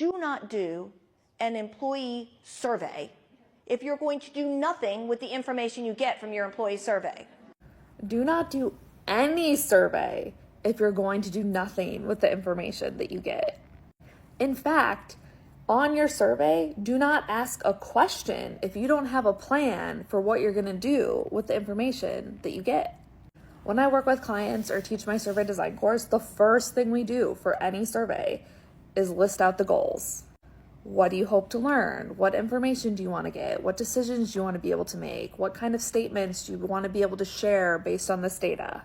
do not do an employee survey if you're going to do nothing with the information you get from your employee survey. Do not do any survey if you're going to do nothing with the information that you get. In fact, on your survey, do not ask a question if you don't have a plan for what you're going to do with the information that you get. When I work with clients or teach my survey design course, the first thing we do for any survey is list out the goals. What do you hope to learn? What information do you want to get? What decisions do you want to be able to make? What kind of statements do you want to be able to share based on this data?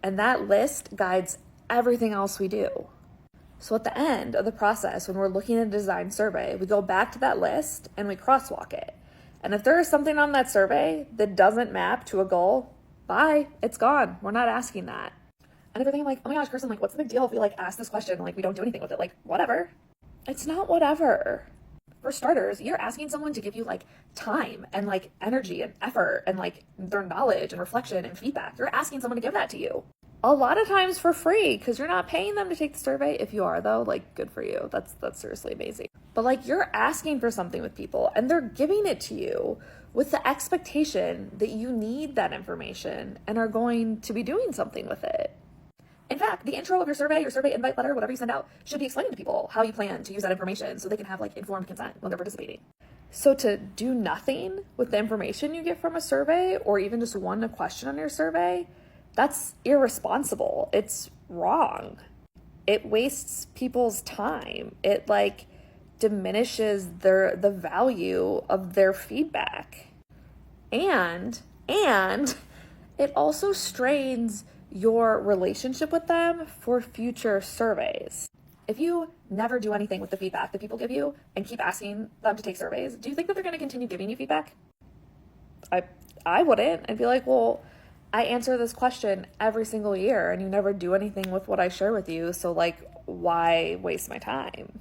And that list guides everything else we do. So at the end of the process, when we're looking at a design survey, we go back to that list and we crosswalk it. And if there is something on that survey that doesn't map to a goal, bye, it's gone. We're not asking that. And if you're thinking like, oh my gosh, Kirsten, like, what's the big deal if we like ask this question and like we don't do anything with it? Like, whatever. It's not whatever. For starters, you're asking someone to give you like time and like energy and effort and like their knowledge and reflection and feedback. You're asking someone to give that to you. A lot of times for free because you're not paying them to take the survey. If you are though, like good for you. That's seriously amazing. But like you're asking for something with people and they're giving it to you with the expectation that you need that information and are going to be doing something with it. In fact, the intro of your survey invite letter, whatever you send out, should be explaining to people how you plan to use that information so they can have like informed consent when they're participating. So to do nothing with the information you get from a survey or even just one question on your survey, that's irresponsible. It's wrong. It wastes people's time. It like diminishes the value of their feedback. And it also strains your relationship with them for future surveys. If you never do anything with the feedback that people give you and keep asking them to take surveys, do you think that they're going to continue giving you feedback? I wouldn't. I'd be like, well, I answer this question every single year and you never do anything with what I share with you. So like, why waste my time?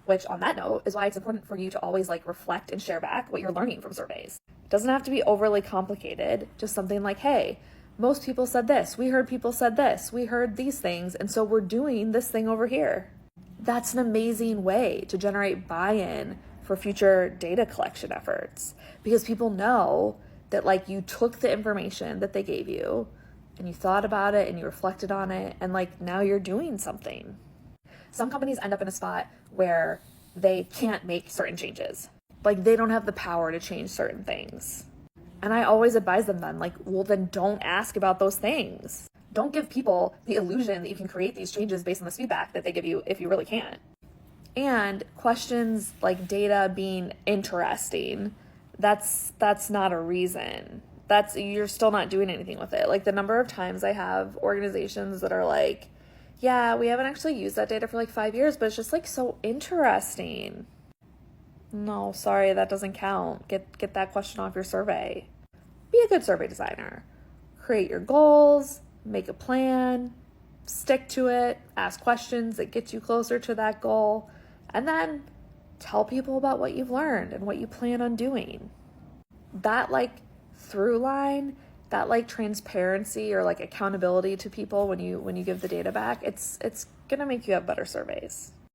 Which on that note is why it's important for you to always like reflect and share back what you're learning from surveys. It doesn't have to be overly complicated. Just something like, hey, most people said this. We heard people said this. We heard these things. And so we're doing this thing over here. That's an amazing way to generate buy-in for future data collection efforts because people know that like you took the information that they gave you and you thought about it and you reflected on it and like now you're doing something. Some companies end up in a spot where they can't make certain changes. Like they don't have the power to change certain things. And I always advise them then, like, well, then don't ask about those things. Don't give people the illusion that you can create these changes based on this feedback that they give you if you really can't. And questions like data being interesting, that's not a reason. You're still not doing anything with it. Like the number of times I have organizations that are like, yeah, we haven't actually used that data for like 5 years, but it's just like so interesting. No, sorry, that doesn't count. Get that question off your survey. Be a good survey designer. Create your goals, make a plan, stick to it, ask questions that get you closer to that goal, and then tell people about what you've learned and what you plan on doing. That like through line, that like transparency or like accountability to people when you give the data back, it's gonna make you have better surveys.